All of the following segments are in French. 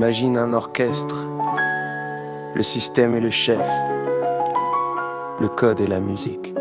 Imagine un orchestre. Le système est le chef. Le code est la musique.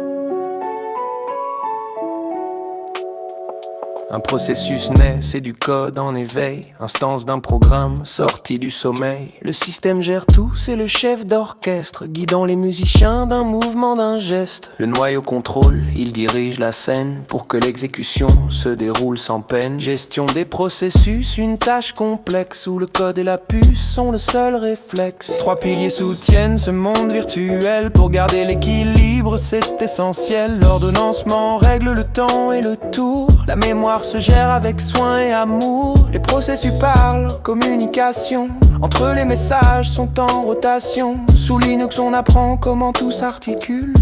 Un processus naît, c'est du code en éveil. Instance d'un programme, sorti du sommeil. Le système gère tout, c'est le chef d'orchestre, guidant les musiciens d'un mouvement, d'un geste. Le noyau contrôle, il dirige la scène pour que l'exécution se déroule sans peine. Gestion des processus, une tâche complexe où le code et la puce sont le seul réflexe. 3 piliers soutiennent ce monde virtuel. Pour garder l'équilibre, c'est essentiel. L'ordonnancement règle le temps et le tour. La mémoire se gère avec soin et amour. Les processus parlent, communication. Entre les messages sont en rotation. Sous Linux on apprend comment tout s'articule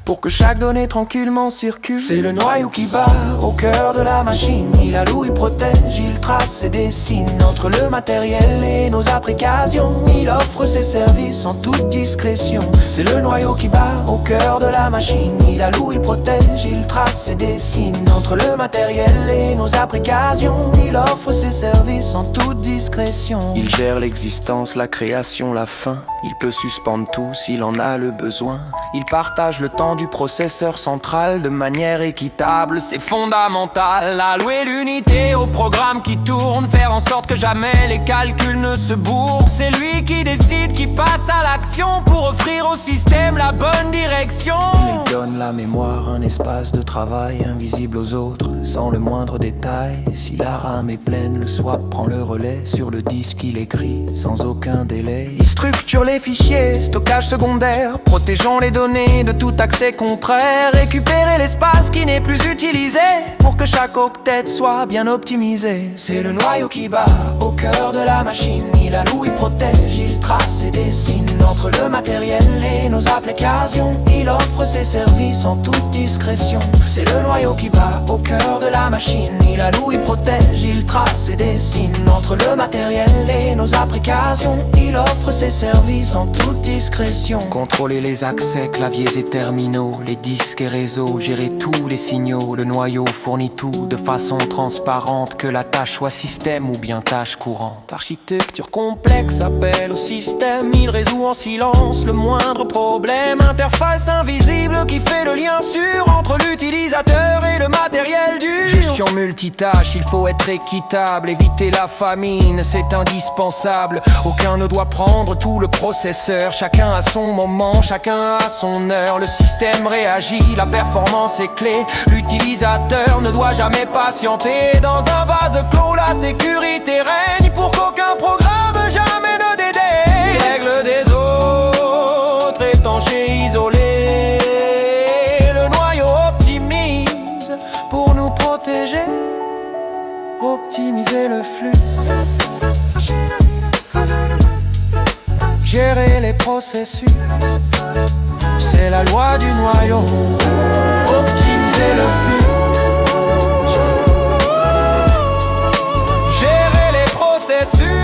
pour que chaque donnée tranquillement circule. C'est le noyau qui bat au cœur de la machine. Il alloue, il protège, il trace et dessine. Entre le matériel et nos applications, il offre ses services en toute discrétion. C'est le noyau qui bat au cœur de la machine. Il alloue, il protège, il trace et dessine. Entre le matériel et nos applications, il offre ses services en toute discrétion. Il gère l'existence, la création, la fin. Il peut suspendre tout s'il en a le besoin. Il partage le temps du processeur central de manière équitable, c'est fondamental. Allouer l'unité au programme qui tourne, faire en sorte que jamais les calculs ne se bourrent. C'est lui qui décide, qui passe à l'action pour offrir au système la bonne direction. Il donne la mémoire, un espace de travail invisible aux autres, sans le moindre détail. Si la RAM est pleine, le swap prend le relais. Sur le disque il écrit sans aucun délai. Il structure les fichiers, stockage secondaire, protégeant les données de tout accès contraire. Récupérer l'espace qui n'est plus utilisé pour que chaque octet soit bien optimisé. C'est le noyau qui bat au cœur de la machine. Il alloue, il protège, il trace et dessine. Entre le matériel et nos applications, il offre ses services en toute discrétion. C'est le noyau qui bat au cœur de la machine. Il alloue, il protège, il trace et dessine. Entre le matériel et nos applications, il offre ses services en toute discrétion. Contrôler les accès, claviers et terminaux, les disques et réseaux, gérer tous les signaux. Le noyau fournit tout de façon transparente, que la tâche soit système ou bien tâche courante. Architecture complexe, appel au système, il résout en silence le moindre problème. Interface invisible qui fait le lien sûr entre l'utilisateur et le matériel dur. Gestion multitâche, il faut être équitable, éviter la famine, c'est indispensable. Aucun ne doit prendre tout le processeur, chacun a son moment, chacun a son heure. Le système réagit, la performance est clé. L'utilisateur ne doit jamais patienter. Dans un vase clos, la sécurité règne pour qu'aucun programme jamais ne dédaigne. Règle des autres, étanche et isolé. Le noyau optimise pour nous protéger. Optimiser le flux, gérer les processus, c'est la loi du noyau. Optimiser le flux, gérer les processus.